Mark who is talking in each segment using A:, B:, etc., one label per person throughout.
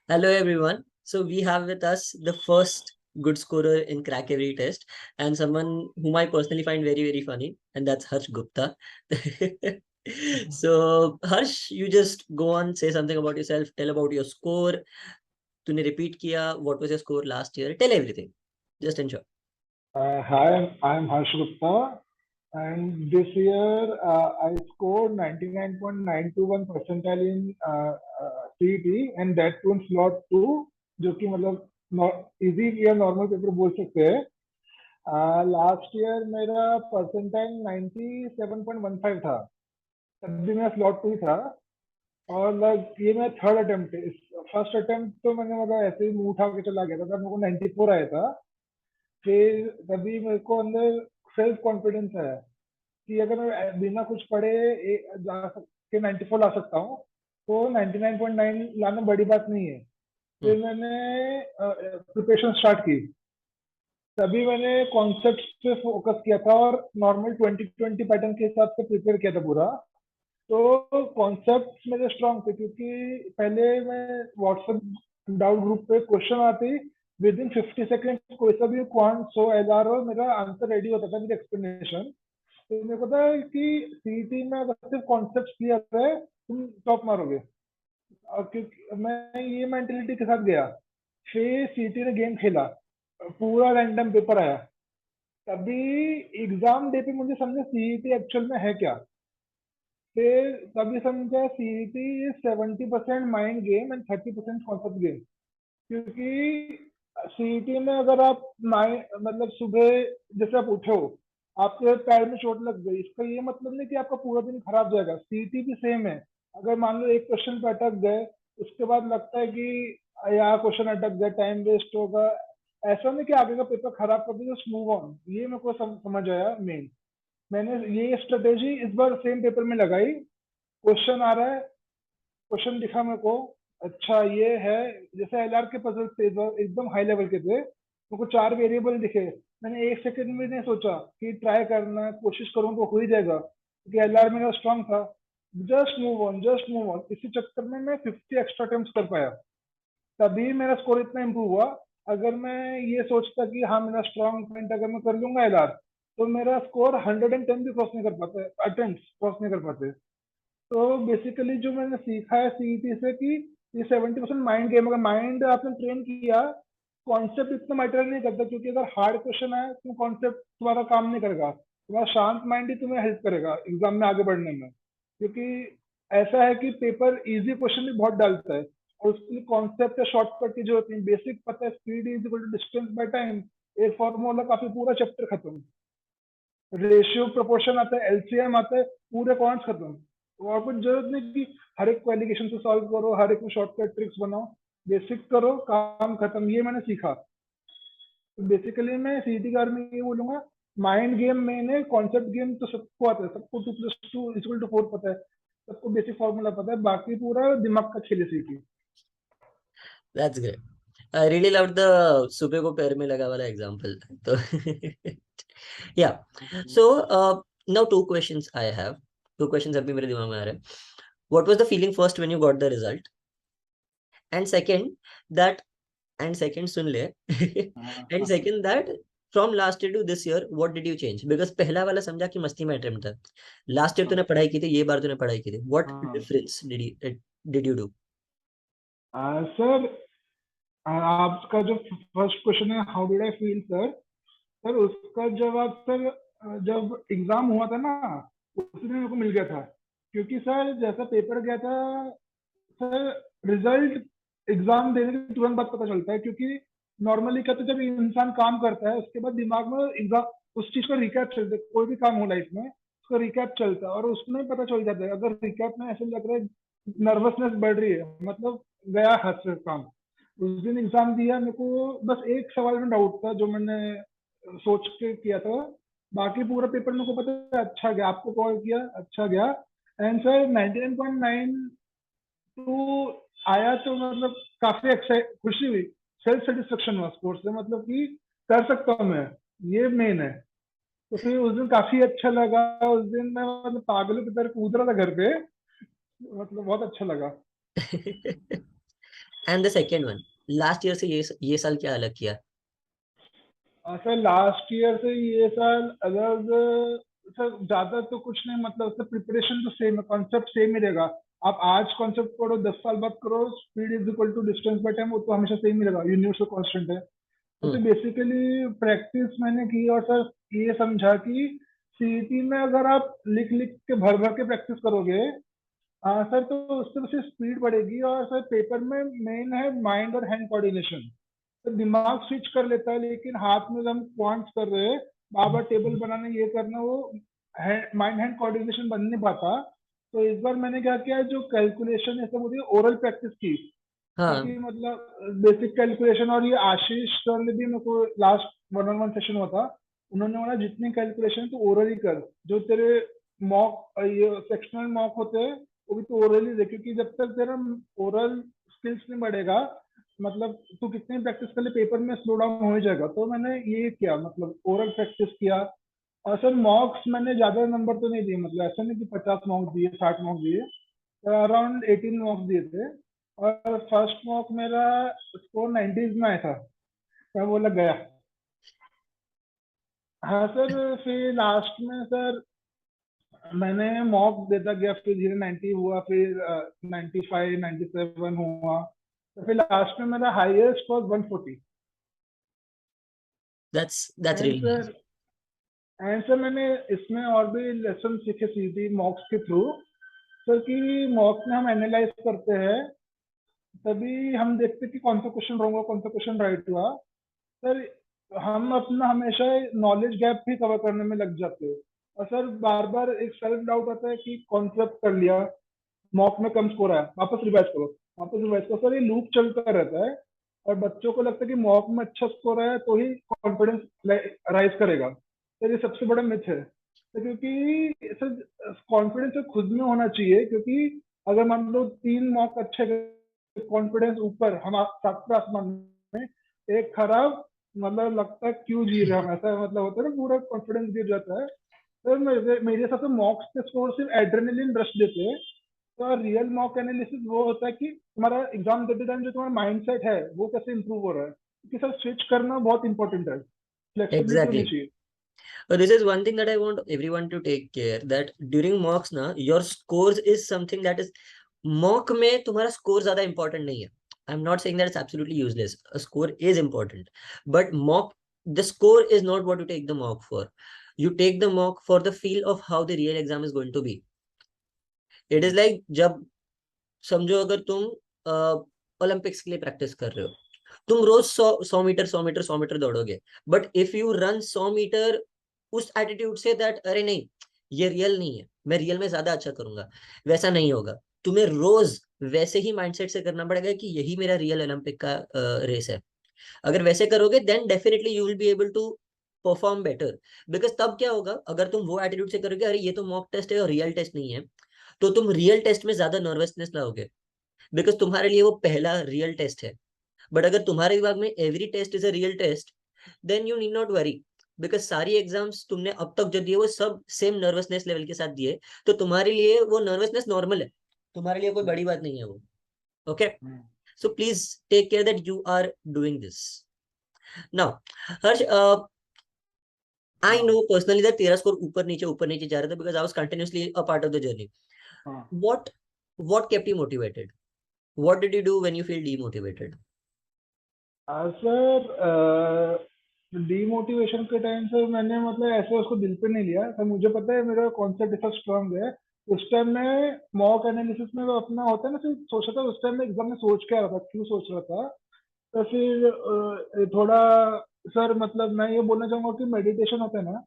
A: Hello everyone. So we have with us the first good scorer in Crack Every Test and someone whom I personally find very funny, and that's Harsh Gupta. So Harsh, you just go on, say something about yourself, tell about your score. तूने repeat किया, what was your score last year? Tell everything. Just ensure.
B: Hi, I'm Harsh Gupta, and this year I scored 99.921 percentile in CET, and that too in slot 2, जो कि मतलब easy या normal paper बोल सकते हैं. Last year मेरा percentile 97.15 था, तब भी मेरा स्लॉट 2 था. और ये मेरा थर्ड अटेम्प्ट है. फर्स्ट अटेम्प्ट तो मैंने मतलब ऐसे ही मुंह उठा के चला गया था, तब मेरे को 94 आया था. फिर तभी मेरे को अंदर सेल्फ कॉन्फिडेंस है कि अगर मैं बिना कुछ पढ़े जा के 94 ला सकता हूँ, तो 99.9 लाना बड़ी बात नहीं है. फिर मैंने प्रिपरेशन स्टार्ट की. तभी मैंने कॉन्सेप्ट पे फोकस किया था और नॉर्मल 2020 पैटर्न के हिसाब से प्रिपेयर किया था पूरा. तो कॉन्सेप्ट मेरे स्ट्रांग थे, क्योंकि पहले मैं व्हाट्सएप डाउट ग्रुप पे क्वेश्चन आते ही विद इन 50 सेकेंड कोई सा भी क्वांट 100 LR और मेरा आंसर रेडी होता था विद एक्सप्लेनेशन. तो मेरे को पता है कि सीईटी में अगर सिर्फ कॉन्सेप्ट क्लियर है तुम टॉप मारोगे. और क्योंकि मैं ये मेंटेलिटी के साथ गया, फिर सीईटी ने गेम खेला, पूरा रैंडम पेपर आया. तभी एग्जाम डे पे मुझे समझा सीईटी एक्चुअल में है क्या. फिर तभी समझा CET is 70% mind game and 30% concept game. क्योंकि सीईटी में अगर आप माइंड मतलब सुबह जैसे आप उठे हो, आपके पैर में चोट लग गई, इसका ये मतलब नहीं कि आपका पूरा दिन खराब जाएगा. सीईटी भी सेम है. अगर मान लो एक क्वेश्चन पे अटक गए, उसके बाद लगता है कि यार क्वेश्चन अटक गया, टाइम वेस्ट होगा, ऐसा नहीं कि आगे का पेपर खराब कर दो, जस्ट मूव ऑन. ये मेरे को समझ आया मेन. मैंने ये स्ट्रेटेजी इस बार सेम पेपर में लगाई. क्वेश्चन आ रहा है, क्वेश्चन दिखा मेरे को, अच्छा ये है, जैसे एलआर के पजल थे एकदम हाई लेवल के थे, मेरे को 4 वेरिएबल दिखे. मैंने एक सेकंड भी नहीं सोचा कि ट्राई करना, कोशिश करूँ तो हो ही जाएगा, क्योंकि एलआर मेरा स्ट्रांग था. Just move on, just move on. इसी चक्कर में मैं 50 एक्स्ट्रा अटेम्प्ट कर पाया. तभी मेरा स्कोर इतना इम्प्रूव हुआ. अगर मैं ये सोचता कि हाँ मेरा स्ट्रांग पॉइंट अगर मैं कर लूंगा एलआर, तो मेरा स्कोर 110 भी क्रॉस नहीं कर पाते, अटेम्प्ट क्रॉस नहीं कर पाते. तो बेसिकली जो मैंने सीखा है सीईटी से कि ये 70% माइंड गेम. अगर माइंड आपने ट्रेन किया, कॉन्सेप्ट इतना मैटर नहीं करता, क्योंकि अगर हार्ड क्वेश्चन है तो कॉन्सेप्ट तुम्हारा काम नहीं करेगा. तुम्हारा शांत माइंड ही तुम्हें हेल्प करेगा एग्जाम में आगे बढ़ने में. क्योंकि ऐसा है कि पेपर इजी क्वेश्चन भी बहुत डालता है, और उसके लिए कॉन्सेप्ट या शॉर्टकट की जरूरत नहीं. बेसिक पता है, speed is equal to distance by time, एक फॉर्मूला काफी पूरा चैप्टर खत्म. रेशियो प्रोपोर्शन आता है, एलसीएम आता है, पूरे कॉन्स खत्म. तो और कुछ जरूरत नहीं कि हर एक को एलिगेशन से सॉल्व करो, हर एक में शॉर्टकट ट्रिक्स बनाओ. बेसिक करो, काम खत्म. ये मैंने सीखा. तो बेसिकली मैं सीईटी के बारे में ये बोलूंगा, माइंड गेम मेन है, कॉन्सेप्ट गेम तो सबको आता है, सबको 2+2=4 पता है, सबको बेसिक फॉर्मूला पता है, बाकी पूरा दिमाग का खेल है CET.
A: That's great. I really loved the सुबह को पैर में लगा वाला example. तो yeah. So now two questions I have. Two questions अभी मेरे दिमाग में आ रहे हैं. What was the feeling first when you got the result? And second, that and second सुन ले. And second that from last year to this year, what did you change? Because पहला वाला समझा कि मस्ती में attempt था. Last year तूने पढ़ाई की थी, ये बार तूने पढ़ाई की थी. What difference did you do?
B: Sir, आपका जो फर्स्ट क्वेश्चन है how did I feel sir, sir उसका जवाब सर जब एग्जाम हुआ था ना, उसी दिन मेरे को मिल गया था. क्योंकि सर जैसा पेपर गया था सर, रिजल्ट एग्जाम देने के तुरंत बाद पता चलता है. क्योंकि नॉर्मली क्या, तो जब इंसान काम करता है उसके बाद दिमाग में एग्जाम उस चीज का रिकैप चलता है. कोई भी काम हो लाइफ में उसका रिकैप चलता है, और उसमें पता चल जाता है. अगर रिकैप में ऐसे लग रहा है नर्वसनेस बढ़ रही है, मतलब गया हाथ से काम. उस दिन एग्जाम दिया, मेरे को बस एक सवाल में डाउट था जो मैंने सोच के किया था. बाकी पूरा पेपर मेरे को पता है अच्छा गया. आपको कॉल किया, अच्छा गया. एंड सर 99.9 टू आया, तो मतलब काफी खुशी हुई, सेल्फ सेटिस्फेक्शन हुआ स्पोर्ट्स से, मतलब कि कर सकता हूँ मैं, ये मेन है. तो फिर उस दिन काफी अच्छा लगा. उस दिन मैं मतलब पागलों की तरह कूद रहा था घर पे, मतलब बहुत अच्छा लगा.
A: And the second one, last year से ये साल क्या अलग किया?
B: सर लास्ट ईयर से ये साल अलग, सर ज्यादा तो कुछ नहीं, मतलब सर प्रिपरेशन तो सेम है, कॉन्सेप्ट सेम ही रहेगा। आप आज कॉन्सेप्ट पढ़ो, 10 साल बाद करो, speed is equal to distance by time, वो तो हमेशा सेम ही रहेगा, यूनिवर्सल कांस्टेंट है। तो
A: हम्म।
B: बेसिकली प्रैक्टिस मैंने की, और सर ये समझा कि सीईटी में अगर आप लिख लिख के भर भर के प्रैक्टिस करोगे, सर, तो उससे सिर्फ स्पीड बढ़ेगी, और सर पेपर में मेन है माइंड और हैंड कोऑर्डिनेशन। तो दिमाग स्विच कर लेता है, लेकिन हाथ में जब हम क्वांट्स कर रहे हैं, बार बार टेबल बनाना, ये करना, वो माइंड हैंड कोऑर्डिनेशन बन नहीं पाता। तो इस बार मैंने क्या किया, जो कैलकुलेशन है सब होती है, ओरल प्रैक्टिस की,
A: हाँ।
B: ताकि मतलब बेसिक कैलकुलेशन। और ये आशीष सर ने भी मेरे को last one on one session हुआ था, उन्होंने बोला जितनी कैलकुलेशन तो ओरल ही कर, जो तेरे मॉक ये सेक्शनल मॉक होते हैं वो भी तो ओरल ही दे, क्योंकि जब तक तेरा ओरल स्किल्स नहीं बढ़ेगा, मतलब तू कितनी प्रैक्टिस कर ले, पेपर में स्लो डाउन हो ही जाएगा। तो मैंने ये किया, मतलब ओरल प्रैक्टिस किया। और सर मॉक्स मैंने ज्यादा नंबर तो नहीं दिए, मतलब ऐसा नहीं कि 50 मॉक्स दिए, 60 मॉक्स दिए, अराउंड 18 मॉक्स दिए थे। और फर्स्ट मॉक मेरा स्कोर 90s में आया था, मैं बोला गया। हाँ सर, फिर लास्ट में सर मैंने मॉक देता गया, फिर धीरे 90 हुआ, फिर 95 97 हुआ, तो फिर लास्ट में मेरा highest was 140।
A: That's
B: and
A: really nice.
B: Sir and sir मैंने इसमें और भी लेसन सीखे सीधी मॉक्स के थ्रू, सर कि मॉक्स में हम एनालाइज करते हैं, तभी हम देखते हैं कि कौन सा क्वेश्चन रॉन्ग हुआ, कौन सा क्वेश्चन राइट हुआ। सर हम अपना हमेशा नॉलेज गैप भी कवर करने में लग जाते हैं, और सर बार बार एक सेल्फ डाउट आता है कि कॉन्सेप्ट कर लिया, मॉक में कम स्कोर आया, वापस रिवाइज करो, वापस रिवाइज करो, सर ये लूप चलता रहता है। और बच्चों को लगता है कि मॉक में अच्छा स्कोर आया तो ही कॉन्फिडेंस राइज करेगा। सर ये सबसे बड़ा मिथ है। तो क्योंकि सर कॉन्फिडेंस तो खुद में होना चाहिए, क्योंकि अगर मान लो 3 मॉक अच्छे, कॉन्फिडेंस ऊपर, हम सातवें आसमान में, एक खराब, मतलब लगता है क्यों जी रहे हम, ऐसा मतलब होता है ना, पूरा कॉन्फिडेंस गिर जाता है। सर मेरे हिसाब से मॉक्स के स्कोर सिर्फ एड्रेनलिन रश देते हैं। तो रियल मॉक एनालिसिस वो होता है कि तुम्हारा एग्जाम देते टाइम जो तुम्हारा माइंडसेट है वो कैसे इंप्रूव हो रहा है, क्योंकि सर स्विच करना बहुत इंपॉर्टेंट है, फ्लेक्सिबिलिटी होनी
A: एग्जैक्टली।
B: चाहिए।
A: This is one thing that I want everyone to take care, that during mocks na your scores is something that is, mock में तुम्हारा score ज्यादा important नहीं है. I'm not saying that it's absolutely useless. A score is important, but mock, the score is not what you take the mock for. You take the mock for the feel of how the real exam is going to be. It is like जब समझो अगर तुम Olympics के लिए practice कर रहे हो, तुम रोज 100 मीटर दौड़ोगे, but if you run 100 metre उस एटीट्यूड से दैट अरे नहीं, ये रियल नहीं है, मैं रियल में ज्यादा अच्छा करूंगा, वैसा नहीं होगा। तुम्हें रोज वैसे ही माइंडसेट से करना पड़ेगा कि यही मेरा रियल ओलंपिक का रेस है। अगर वैसे करोगे then definitely you will be able to perform better. Because तब क्या होगा, अगर तुम वो एटीट्यूड से करोगे अरे ये तो मॉक टेस्ट है और रियल टेस्ट नहीं है, तो तुम रियल टेस्ट में ज्यादा नर्वसनेस लाओगे, बिकॉज तुम्हारे लिए वो पहला रियल टेस्ट है। बट अगर तुम्हारे दिमाग में every test is a real test, then you need not worry, because सारी एग्जाम्स तुमने अब तक जो दिए वो सब सेम नर्वसनेस लेवल के साथ दिए, तो तुम्हारे लिए वो नर्वसनेस नॉर्मल है, तुम्हारे लिए कोई बड़ी बात नहीं है वो। Okay, so please take care that you are doing this now. Harsh, I know
B: हाँ
A: पर्सनली दैट तेरा स्कोर ऊपर नीचे जा रहा था because I was continuously a part of the journey.
B: हाँ
A: what what kept you motivated? What did you do when you feel demotivated?
B: Sir demotivation के time से मैंने मतलब ऐसे उसको दिल पे नहीं लिया, तो मुझे पता है मेरा कॉन्सेप्ट इतना स्ट्रांग है। उस टाइम में मॉक एनालिसिस में वो अपना होता है ना, सिर्फ सोचा था उस टाइम में, एग्जाम में सोच के आ रहा था क्यों सोच रहा था। तो फिर थोड़ा, सर मतलब मैं ये बोलना चाहूंगा कि मेडिटेशन होता है ना,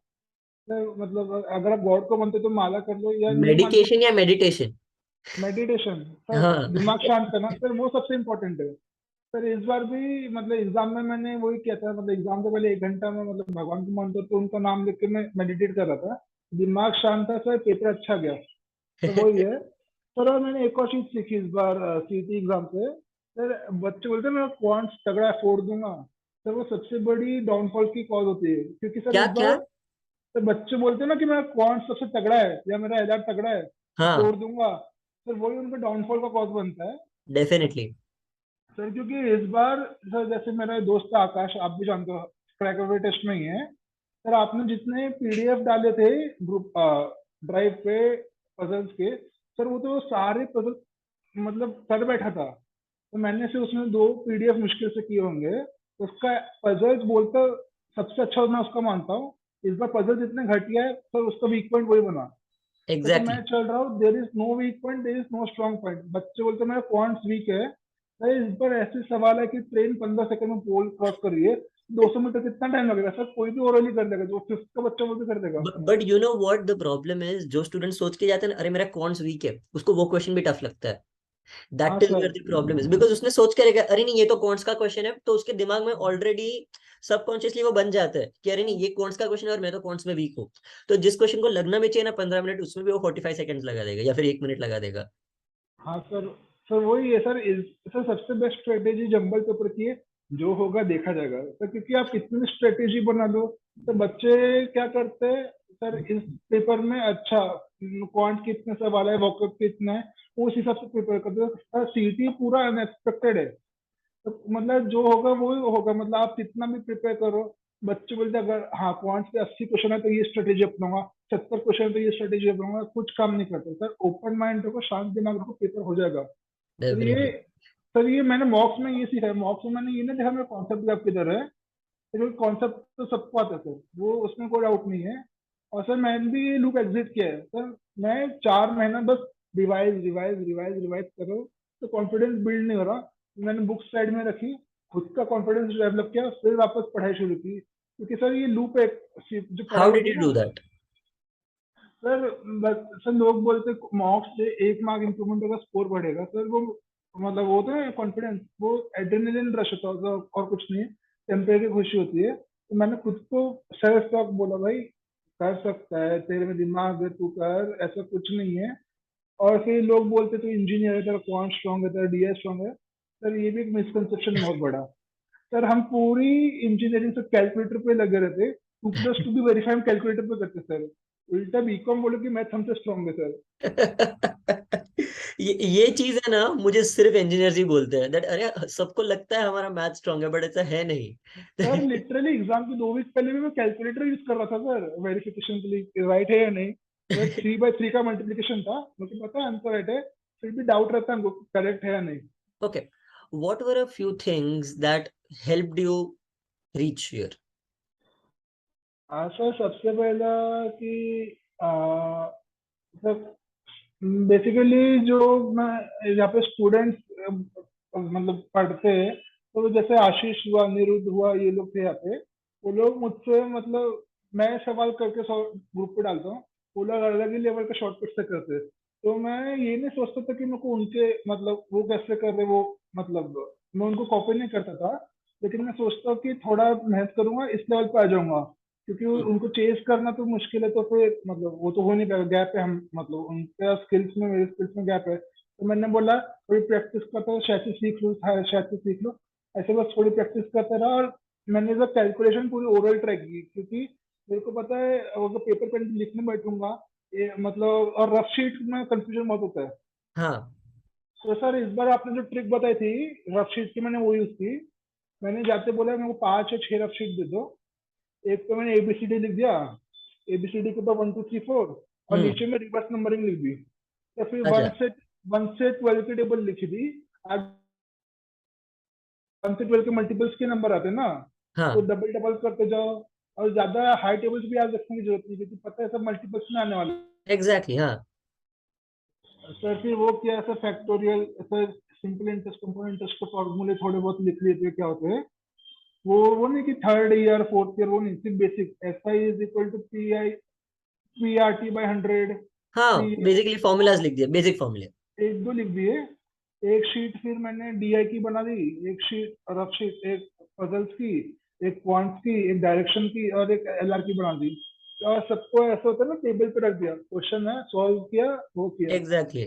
B: तो मतलब अगर आप गॉड को मानते हो तो माला कर लो, या नहीं मानते
A: मेडिकेशन या मेडिटेशन?
B: मेडिटेशन, सर
A: हाँ।
B: दिमाग शांत करना, सर वो सबसे इम्पोर्टेंट है। सर इस बार भी मतलब एग्जाम में मैंने वही किया था, मतलब एग्जाम से पहले 1 घंटा में, मतलब भगवान को मानते हो तो उनका नाम लेके मैं मेडिटेट कर रहा था, दिमाग शांत था, सर पेपर अच्छा गया। तो वही है सर। और मैंने एक और चीज सीखी इस बार सीटी एग्जाम से, सर बच्चे बोलते हैं मैं क्वांट्स तगड़ा है, फोड़ दूंगा, सर वो सबसे बड़ी डाउनफॉल की कॉज होती है, क्योंकि सर
A: क्या
B: इस
A: क्या?
B: बार सर बच्चे बोलते हैं ना कि मेरा क्वांट सबसे तगड़ा है, या मेरा एलआर तगड़ा है,
A: हाँ,
B: तोड़ दूंगा, सर वही उनका डाउनफॉल का कॉज बनता है।
A: डेफिनेटली।
B: सर क्योंकि इस बार सर जैसे मेरा दोस्त था आकाश, आप भी जानते हो, क्रैकर टेस्ट में ही है सर। आपने जितने पीडीएफ डाले थे ग्रुप ड्राइव पे पजल्स के, सर वो तो सारे पजल मतलब कर बैठा था। तो मैंने से उसमें दो पीडीएफ मुश्किल से किए होंगे। उसका पजल्स बोलता सबसे अच्छा मैं उसका मानता हूँ। इस बार पजल जितने घटिया है सर, उसका वीक पॉइंट वही बना। तो मैं
A: एग्जैक्टली।
B: चल रहा हूँ, there is no weak point, there is no strong point. बच्चे बोलते मेरा क्वांट्स वीक है। भाई इस पर ऐसे सवाल है कि ट्रेन 15 सेकंड में पोल क्रॉस कर रही है, 200 मीटर कितना टाइम लगेगा सर? कोई भी ओरली कर देगा, जो फिफ्थ का बच्चा वो भी कर देगा।
A: But you know what the problem is, जो स्टूडेंट सोच के जाते हैं ना, अरे मेरा कॉन्स वीक है, उसको वो क्वेश्चन भी टफ लगता है।
B: हाँ
A: that is
B: sir.
A: Where the problem is, because उसने सोच के रखा, अरे नहीं ये तो कॉन्स का क्वेश्चन है, तो उसके दिमाग में ऑलरेडी सबकॉन्शियसली वो बन जाता है कि अरे नहीं ये कॉन्स का क्वेश्चन है और मैं तो कॉन्स में वीक हूँ। तो जिस क्वेश्चन को लगना भी चाहिए ना 15 मिनट, उसमें भी वो 45 सेकंड लगा देगा या फिर 1 मिनट लगा देगा।
B: हाँ सर। सर वही है सर, सर सबसे बेस्ट स्ट्रेटेजी जंबल पेपर की है, जो होगा देखा जाएगा सर। क्योंकि आप कितनी स्ट्रेटेजी बना लो, तो बच्चे क्या करते हैं सर, इस पेपर में अच्छा क्वांट कितने सवाल है, वॉकअप कितना है, उस हिसाब से प्रिपेयर करते हैं सर। सीटी पूरा अनएक्सपेक्टेड है, तो मतलब जो होगा वो ही होगा। मतलब आप कितना भी प्रिपेयर करो, बच्चे बोलते हैं अगर हाँ क्वांट पे 80 क्वेश्चन है तो ये स्ट्रेटेजी अपनाऊंगा, 70 क्वेश्चन है तो ये स्ट्रेटेजी अपनाऊंगा, कुछ काम नहीं करते सर। ओपन माइंड रखो, शांत दिमाग रखो, पेपर हो जाएगा सर। ये
A: डेफिनेटली।
B: सर ये मैंने मॉक्स में ये सीखा है। मॉक्स में मैंने ये नहीं देखा मेरा कॉन्सेप्ट गैप किधर है। क्योंकि कॉन्सेप्ट तो सबको आता है सर, वो उसमें कोई डाउट नहीं है। और सर मैंने भी ये लूप एग्जिट किया है सर। मैं 4 महीना बस रिवाइज रिवाइज रिवाइज रिवाइज करो, तो कॉन्फिडेंस बिल्ड नहीं हो रहा। मैंने बुक साइड में रखी, खुद का कॉन्फिडेंस डेवलप किया, फिर वापस पढ़ाई शुरू की। क्योंकि सर ये लूप है, जो
A: हाउ
B: पढ़ाई
A: डिड
B: होती
A: यू
B: है
A: डू
B: ना
A: दैट?
B: सर। सर लोग बोलते मॉक्स से 1 मार्क इंप्रूवमेंट होगा, स्कोर बढ़ेगा सर। वो मतलब वो तो है कॉन्फिडेंस, वो एड्रेनलिन रश होता है और कुछ नहीं। टेम्परेरी खुशी होती है। तो मैंने खुद को सेल्फ टॉक बोला, भाई कर सकता है, तेरे में दिमाग है, तू कर, ऐसा कुछ नहीं है। और फिर लोग बोलते तू इंजीनियर है, तेरा क्वांट स्ट्रॉन्ग है, तेरा डीएस स्ट्रॉन्ग है। सर ये भी एक मिसकंसेप्शन बहुत बड़ा। सर हम पूरी इंजीनियरिंग से कैलकुलेटर पे लगे रहते, 2+2 भी वेरीफाई हम कैलकुलेटर पे करते सर। उल्टा बीकॉम बोलो कि मैथ हमसे स्ट्रॉन्ग है सर।
A: ये चीज है ना, मुझे सिर्फ इंजीनियर्स ही बोलते हैं दैट, अरे सबको लगता है हमारा मैथ स्ट्रांग है, बट ऐसा है
B: सर
A: नहीं।
B: लिटरली एग्जाम के 2 वीक पहले भी मैं कैलकुलेटर यूज कर रहा था सर, वेरिफिकेशन के लिए राइट है या नहीं। सर 3/3 का मल्टीप्लीकेशन था, मुझे पता है आंसर राइट है, फिर भी डाउट रहता है करेक्ट है या नहीं।
A: Okay, what were a few things that helped you reach here?
B: Sir सबसे पहला कि सर बेसिकली जो मैं यहाँ पे स्टूडेंट्स मतलब पढ़ते हैं, तो जैसे आशीष हुआ, अनिरुद्ध हुआ, ये लोग थे यहाँ पे। वो लोग मुझसे मतलब मैं सवाल करके ग्रुप पे डालता हूँ, वो लोग अलग ही लेवल के शॉर्टकट से करते हैं। तो मैं ये नहीं सोचता था कि मेरे को उनके मतलब वो कैसे कर रहे वो, मतलब मैं उनको कॉपी नहीं करता था। लेकिन मैं सोचता हूँ कि थोड़ा मेहनत करूंगा, इस लेवल पे आ जाऊंगा। क्योंकि
A: Hmm.
B: उनको चेज करना तो मुश्किल है, तो फिर मतलब वो तो हो नहीं पाएगा, गैप है हम मतलब उनके स्किल्स में मेरे स्किल्स में गैप है। तो मैंने बोला थोड़ी प्रैक्टिस करता हूँ, शायद से सीख लो, शायद से सीख लो। ऐसे बस थोड़ी प्रैक्टिस करता रहा। और मैंने जब कैलकुलेशन पूरी ओरल ट्रैक की, क्योंकि मेरे को पता है अगर पेपर पेन लिखने बैठूंगा ये मतलब, और रफ शीट में कंफ्यूजन बहुत होता है।
A: हाँ।
B: तो सर इस बार आपने जो ट्रिक बताई थी रफ शीट की, मैंने वो यूज की। मैंने जाते बोला मेरे को 5 या 6 रफ शीट दे दो। एक तो मैंने एबीसीडी लिख दिया, एबीसीडी के ऊपर 1 2 3 4, और
A: हम्म।
B: नीचे में रिवर्स नंबरिंग लिख दी। तो फिर
A: अच्छा।
B: 1 से 12 की टेबल लिखी दी। अब 1 से 12 के मल्टीपल्स के नंबर आते हैं ना, तो
A: हाँ।
B: डबल डबल करते जाओ। और ज्यादा हाई टेबल्स भी याद रखने की जरूरत नहीं, क्योंकि पता है सब मल्टीपल्स में आने वाले
A: एग्जैक्टली। हाँ।
B: हैं। सर फिर वो किया sir, factorial sir, simple interest, compound interest के फॉर्मूले थोड़े बहुत लिख लिए थे क्या होते हैं। वो नहीं कि थर्ड ईयर फोर्थ ईयर, वो नहीं, सिर्फ basic, S I is equal to P R T by 100।
A: हाँ, बेसिकली फॉर्मूलाज लिख दिया, बेसिक फॉर्मूले।
B: एक दो लिख दिए। एक शीट फिर मैंने डीआई की बना दी, एक शीट रफ शीट, एक पजल्स की, एक क्वांट्स की, एक डायरेक्शन की, और एक एलआर की बना दी। और सबको ऐसा होता है ना, टेबल पे रख दिया, क्वेश्चन है सॉल्व किया, वो किया।
A: एग्जैक्टली।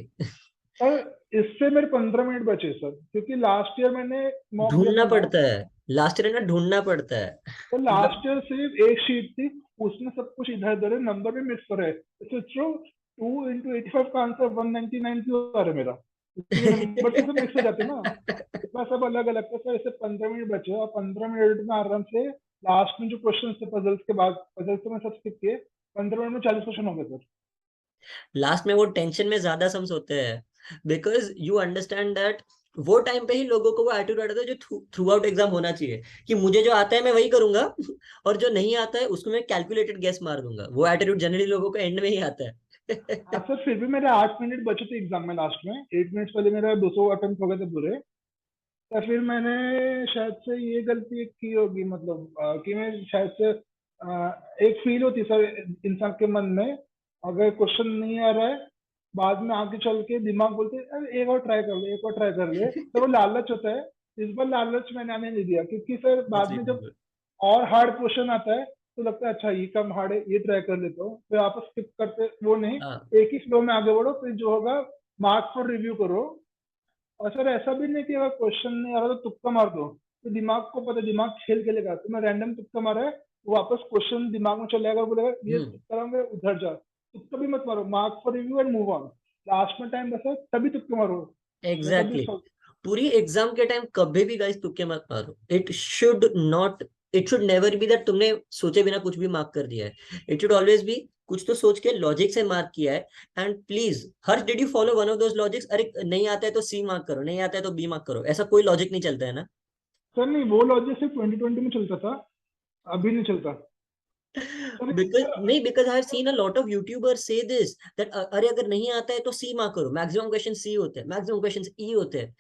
B: और इससे मेरे 15 मिनट बचे सर, क्योंकि लास्ट ईयर मैंने मॉक दिया
A: ढूंढना
B: था
A: पड़ता
B: मॉक।
A: है, लास्ट ईयर है ना, ढूंढना पड़ता है।
B: तो
A: मतलब
B: लास्ट ईयर सिर्फ एक शीट थी, उसमें सब कुछ इधर उधर है, नंबर भी मिक्स हो रहे हैं। तो सोचो 2 into 85 का आंसर 199 क्यों आ रहा है मेरा, क्योंकि नंबर तो सब मिक्स हो जाते हैं ना। पेपर सब अलग अलग थे सर, ऐसे 15 मिनट बचे और 15 मिनट में आराम से लास्ट में जो क्वेश्चन थे पजल्स के बाद, पजल्स तो मैं सब स्किप किए, 15 मिनट में 40 क्वेश्चन हो गए सर।
A: लास्ट में वो टेंशन में ज्यादा सम्स होते हैं, बिकॉज यू अंडरस्टैंड दैट वो टाइम पे ही लोगों को वो एटीट्यूड आता है जो थ्रू आउट एग्जाम होना चाहिए, कि मुझे जो आता है मैं वही करूंगा और जो नहीं आता है उसको मैं कैलकुलेटेड गेस मार दूंगा। वो एटीट्यूड जनरली लोगों को एंड में ही आता
B: हाँ
A: है।
B: सर, फिर भी मेरे 8 मिनट बचे थे एग्जाम में, लास्ट में 8 मिनट पहले मेरा 200 अटेम्प्ट हो गए थे पूरे। तो फिर मैंने शायद से ये गलती की होगी, मतलब कि मैं शायद से एक फील होती है सर इंसान के मन में, अगर क्वेश्चन नहीं आ रहा है, बाद में आगे चल के दिमाग बोलते है, अरे एक और ट्राई कर ले, एक और ट्राई कर ले, तो वो लालच होता है। इस बार लालच मैंने आने नहीं दिया, क्योंकि सर बाद
A: जी
B: में जब
A: बिल्कुल।
B: और हार्ड क्वेश्चन आता है तो लगता है अच्छा ये कम हार्ड है, ये ट्राई कर लेता हूँ, फिर आप स्किप करते वो नहीं,
A: हाँ
B: एक ही फ्लो में आगे बढ़ो, फिर जो होगा मार्क्स पर रिव्यू करो। और सर ऐसा भी नहीं कि अगर क्वेश्चन नहीं आ रहा तो तुक्का मार दो, तो दिमाग को पता है, दिमाग खेल खेलेगा, तो मैं रैंडम तुक्का मारा है, वो वापस क्वेश्चन दिमाग में चले जाएगा, बोलेगा ये
A: हम्म
B: तुक्का मार, उधर जा, तुक्का भी मत मारो, marks for review and move on. Last में टाइम बचा तभी तुक्का मारो, मैं तभी
A: एग्जैक्टली। पूरी एग्जाम के टाइम कभी भी गाइस तुक्के मत मारो। It should not, it should never be that तुमने सोचे बिना कुछ भी मार्क कर दिया है। इट शुड ऑलवेज बी कुछ तो सोच के लॉजिक से मार्क किया है। And please her did you follow one of those logics, अरे नहीं आता है तो सी मार्क करो, नहीं आता है तो बी मार्क करो, ऐसा कोई लॉजिक नहीं चलता है ना।
B: सर नहीं, वो लॉजिक सिर्फ 2020 में चलता था, अभी नहीं चलता सर।
A: बिकॉज नहीं, because I have seen a lot of YouTuber से दिस दैट अरे अगर नहीं आता है तो सी मार्क करो, मैक्सिमम क्वेश्चन सी होते हैं, मैक्सिमम क्वेश्चन ई होते हैं।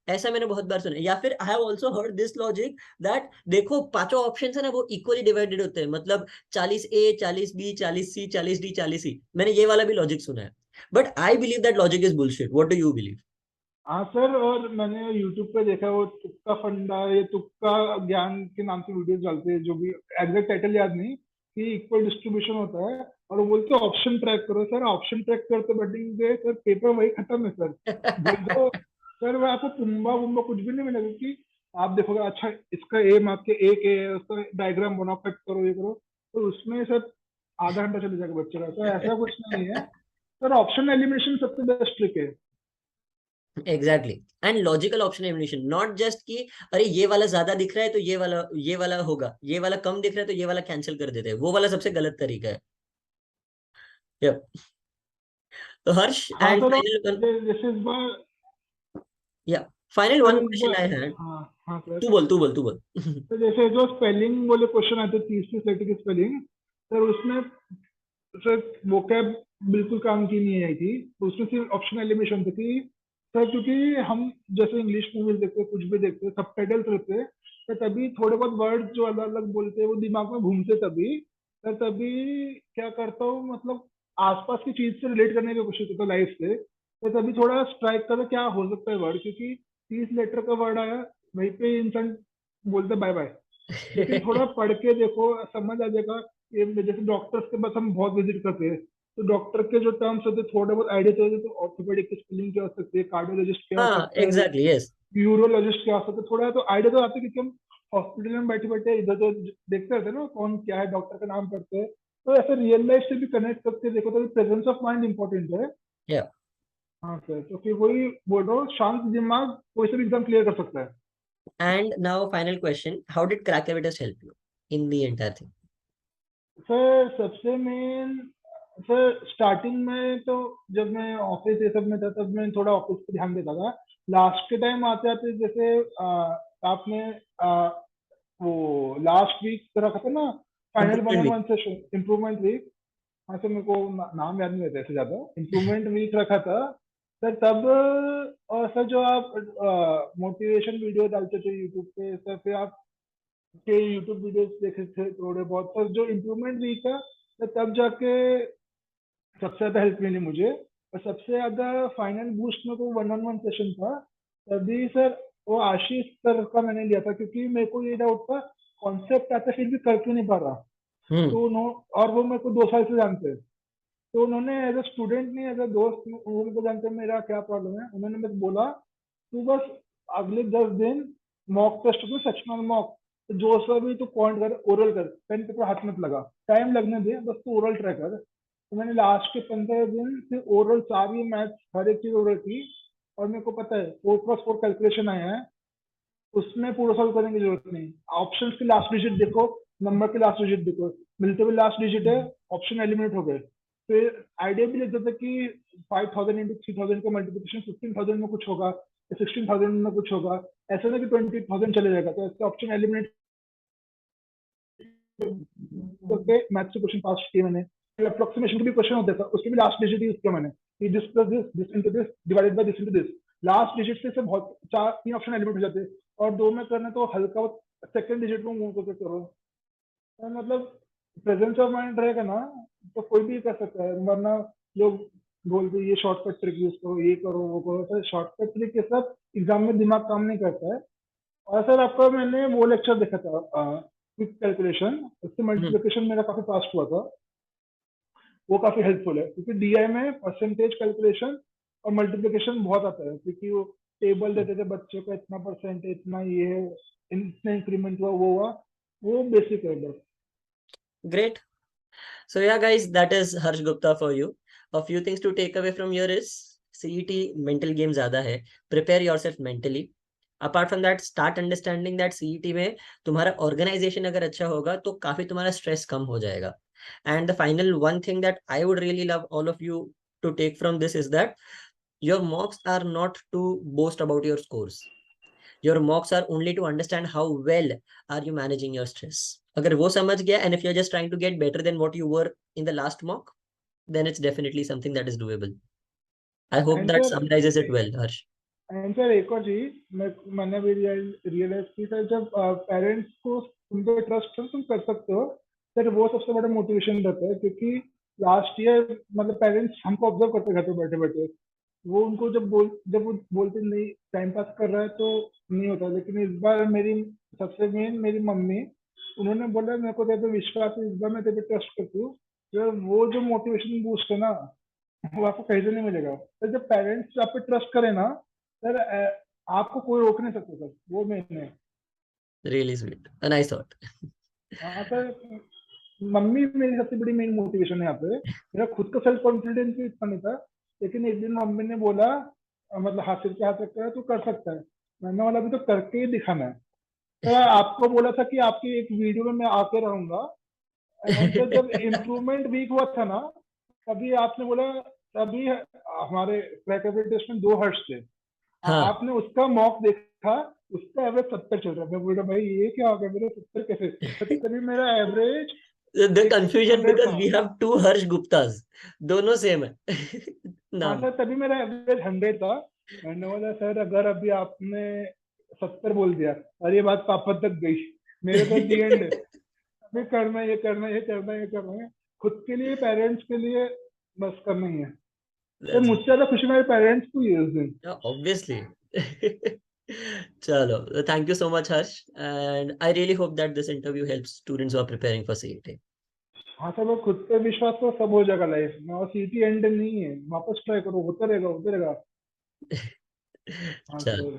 A: ऐसा मैंने बहुत बार सुना है। या फिर I have also heard this logic that देखो पांचों ऑप्शन है ना वो इक्वली डिवाइडेड होते हैं, मतलब 40 ए 40 बी 40 सी 40 डी 40 ई। मैंने ये वाला भी लॉजिक सुना है, but I believe that logic is bullshit. What do you believe?
B: हाँ सर, और मैंने यूट्यूब पे देखा वो तुक्का फंडा, ये तुक्का ज्ञान के नाम से वीडियोस डालते हैं, जो भी एग्जैक्ट टाइटल याद नहीं, कि इक्वल डिस्ट्रीब्यूशन होता है और वो बोलते हैं ऑप्शन ट्रैक करो। सर ऑप्शन ट्रैक करते बैठेंगे सर, पेपर वही खत्म है सर। बोल दो सर, वो आपको पुम्बा वुम्बा कुछ भी नहीं मिलेगा, कि आप देखोगे अच्छा इसका ए मार्क के एक ए है, उसका डायग्राम बनाओ, कट करो, ये करो, तो उसमें सर आधा घंटा चले जाएगा बच्चे का। तो ऐसा कुछ नहीं है सर, ऑप्शन एलिमिनेशन सबसे बेस्ट ट्रिक है।
A: Exactly. And logical option elimination, not just कि अरे ये वाला ज्यादा दिख रहा है तो ये वाला होगा, ये वाला कम दिख रहा है तो ये वाला कैंसिल कर देते हैं, वो वाला सबसे गलत तरीका है। Yep. तो हर्ष
B: हाँ
A: एंड
B: सर, और
A: फाइनल वन,
B: जैसे इस बार,
A: या फाइनल
B: सर
A: वन
B: इस
A: क्वेश्चन
B: बार,
A: आई हैड।
B: हाँ हाँ सर,
A: तू बोल।
B: तो जैसे जो स्पेलिंग वाले क्वेश्चन आते हैं, 30 लेटर की स्पेलिंग, सर उसमें सर वोकैब बिल्कुल काम की नहीं आई थी, तो उसमें सिर्फ ऑप्शन एलिमिनेशन थी कि सर, क्योंकि हम जैसे इंग्लिश मूवीज देखते हैं, कुछ भी देखते हैं, सब टाइटल्स रहते हैं, तो तभी थोड़े बहुत वर्ड जो अलग अलग बोलते हैं वो दिमाग में घूमते, तभी सर तभी क्या करता हूँ, मतलब आसपास की चीज से रिलेट करने की कोशिश करता हूँ लाइफ से, तो तभी थोड़ा स्ट्राइक करो क्या हो सकता है वर्ड, क्योंकि 30 लेटर का वर्ड आया, वहीं पे इंसान बोलते बाय बाय। लेकिन थोड़ा पढ़ के देखो, समझ आ जाएगा। ये जैसे डॉक्टर्स के पास हम बहुत विजिट करते हैं, तो डॉक्टर के जो टर्म्स होते हैं थोड़े बहुत आइडिया होते हैं, तो ऑर्थोपेडिक की स्पेलिंग क्या हो सकती है, कार्डियोलॉजिस्ट क्या हो
A: हाँ
B: सकता है,
A: एग्जैक्टली यस।
B: यूरोलॉजिस्ट क्या हो सकता है, थोड़ा तो आइडिया तो आता है, क्योंकि हम हॉस्पिटल में बैठे बैठे इधर तो देखते रहते हैं ना कौन क्या है, डॉक्टर का नाम पढ़ते हैं, तो ऐसे रियल लाइफ से भी कनेक्ट करके देखो, तो प्रेजेंस ऑफ माइंड इंपॉर्टेंट है।
A: या
B: हाँ सर, तो फिर वही बोल रहा हूँ, शांत दिमाग कोई से भी एग्जाम क्लियर कर सकता है।
A: And now final question, how did Crackevitus help you in the entire thing?
B: Sir सबसे मेन, सर स्टार्टिंग में तो जब मैं ऑफिस ये सब में था, तब मैं थोड़ा ऑफिस पे ध्यान देता था। लास्ट के टाइम आते आते जैसे आपने वो लास्ट वीक रखा था ना, final one
A: improvement
B: on
A: week.
B: One session, improvement week. हाँ सर, मेरे को नाम याद नहीं रहता ऐसे ज्यादा, इम्प्रूवमेंट वीक रखा था सर तब। और सर जो आप मोटिवेशन वीडियो डालते थे यूट्यूब पे सर, फिर आप के यूट्यूब वीडियोस देखे थे थोड़े बहुत, पर जो इम्प्रूवमेंट वीक था तो तब जाके सबसे ज्यादा हेल्प मिली मुझे। और सबसे ज्यादा फाइनल बूस्ट में तो वन ऑन वन सेशन था, तभी सर वो आशीष सर का मैंने लिया था, क्योंकि मेरे को ये डाउट था, कॉन्सेप्ट आता फिर भी कर क्यों नहीं पा रहा।
A: हम्म।
B: तो और वो मेरे को 2 साल से जानते हैं, तो उन्होंने एज अ स्टूडेंट नहीं, एज अ दोस्त, वो मेरे को जानते हैं मेरा क्या प्रॉब्लम है, उन्होंने मेरे को बोला तू बस अगले 10 दिन मॉक टेस्ट में, सेक्शनल मॉक, तो जो सा भी तू पॉइंट कर, ओरल कर, पेन पेपर हाथ मत लगा, टाइम लगने दे, बस तू ओरल ट्राई कर। तो मैंने लास्ट के 15 दिन से ओरल सारी मैथ्स हर एक चीज ओरल की, और मेरे को पता है 4+4 कैलकुलेशन आया है, उसमें पूरा सॉल्व करने की जरूरत नहीं, ऑप्शंस के लास्ट डिजिट देखो, नंबर के लास्ट डिजिट देखो, मिलते हुए लास्ट डिजिट है, ऑप्शन एलिमिनेट हो गए। फिर आइडिया भी लिख देते कि 5000 इंटू 3000 का मल्टीप्लिकेशन 15000 में कुछ होगा, 16000 में कुछ होगा, ऐसा नहीं कि 20000 चले जाएगा, तो ऐसे ऑप्शन एलिमिनेट करके मैथ से क्वेश्चन पास किए मैंने। अप्रोक्सीमेशन के भी क्वेश्चन होता था, उसके भी लास्ट डिजिट यूज किया मैंने कि this plus this into this divided by this into this. Last digit से बहुत चार तीन ऑप्शन एलिमिनेट हो जाते हैं, और दो में करना तो हल्का सेकंड डिजिट में मूव करके करो। तो मतलब प्रेजेंस ऑफ माइंड रहेगा ना, तो कोई भी कर सकता है। वरना लोग बोलते हैं ये शॉर्टकट ट्रिक यूज करो, ये करो वो करो, तो शॉर्टकट ट्रिक के साथ एग्जाम में दिमाग काम नहीं करता है। और सर आपका मैंने वो लेक्चर देखा था, क्विक कैलकुलेशन, उससे मल्टीप्लिकेशन मेरा काफी फास्ट हुआ था। वो काफी हेल्पफुल है, क्योंकि डीआई में परसेंटेज कैलकुलेशन और मल्टीप्लिकेशन बहुत आता है, क्योंकि वो टेबल देते थे बच्चे को, इतना परसेंट इतना ये है, इतना इंक्रीमेंट हुआ वो हुआ, वो बेसिक है बस।
A: Great. So yeah, guys, that is Harsh Gupta for you. A few things to take away from here is CET mental game ज़्यादा है. Prepare yourself mentally. Apart from that, start understanding that CET में तुम्हारा organization अगर अच्छा होगा तो काफी तुम्हारा stress कम हो जाएगा. And the final one thing that I would really love all of you to take from this is that your mocks are not to boast about your scores. Your mocks are only to understand how well are you managing your stress. अगर वो समझ गया, and if you're just trying to get better than what you were in the last mock, then it's definitely something that is doable. I hope
B: and
A: that
B: sir
A: summarizes it well, Harsh.
B: एक और चीज मैंने भी realise की sir, जब parents को तुम पे ट्रस्ट है तुम कर सकते हो सर, वो सबसे बड़ा मोटिवेशन रहता है। क्योंकि लास्ट ईयर मतलब पेरेंट्स हमको ऑब्जर्व करते घर पे बैठे बैठे, वो उनको जब वो बोलते नहीं टाइम पास कर रहा है तो नहीं होता। लेकिन इस बार मेरी सबसे मेन मेरी मम्मी, उन्होंने बोला मेरे को तेरे पे विश्वास है, इस बार मैं तेरे पे ट्रस्ट करती हूँ। तो वो जो मोटिवेशन बूस्ट है ना, वो आपको कहीं से नहीं मिलेगा। तो जब पेरेंट्स आप पे ट्रस्ट करें ना सर, आपको कोई रोक नहीं सकता सर, वो मेन है।
A: Really sweet. A nice thought.
B: हाँ सर, मम्मी मेरी सबसे बड़ी मेन मोटिवेशन है यहाँ पे। मेरा खुद का सेल्फ कॉन्फिडेंस भी इतना नहीं था, लेकिन एक दिन मम्मी ने बोला, मतलब हाथ सिर के हाथ रखा है तू कर सकता है। मैंने बोला अभी तो करके ही दिखाना है। तो आपको बोला था कि आपकी एक वीडियो में मैं आके रहूंगा। एंड सर जब इम्प्रूवमेंट वीक हुआ था ना, तभी आपने बोला, तभी हमारे क्रैक टेस्ट में 2 हर्ष थे।
A: हाँ.
B: आपने उसका मॉक देखा, उसका एवरेज 70 चल रहा है। मैं बोल रहा भाई ये क्या हो गया, मेरे 70 कैसे, तभी मेरा एवरेज
A: The confusion
B: 100
A: because
B: था।
A: we have two Harsh Guptas. दोनों सेम है.
B: हाँ
A: नाम.
B: सर, तभी मेरा एवरेज 100 था। मैंने बोला सर अगर अभी आपने 70 बोल दिया और ये बात पापा तक गई, मेरे तो दी एंड है। अभी करना है, ये करना है, ये करना है, ये करना है, खुद के लिए पेरेंट्स के लिए, बस करना ही है। तो
A: That's
B: मुझसे ज्यादा खुशी मेरे पेरेंट्स को ही है उस दिन।
A: obviously. Chalo, thank you so much, Harsh. And I really hope that this interview helps students who are preparing for CET.
B: हाँ सर, वो खुद पे विश्वास तो सब हो जाएगा लाइफ में, और सीटी एंड नहीं है, वापस ट्राई करो, होता रहेगा होता रहेगा। हाँ
A: Chalo.
B: सर।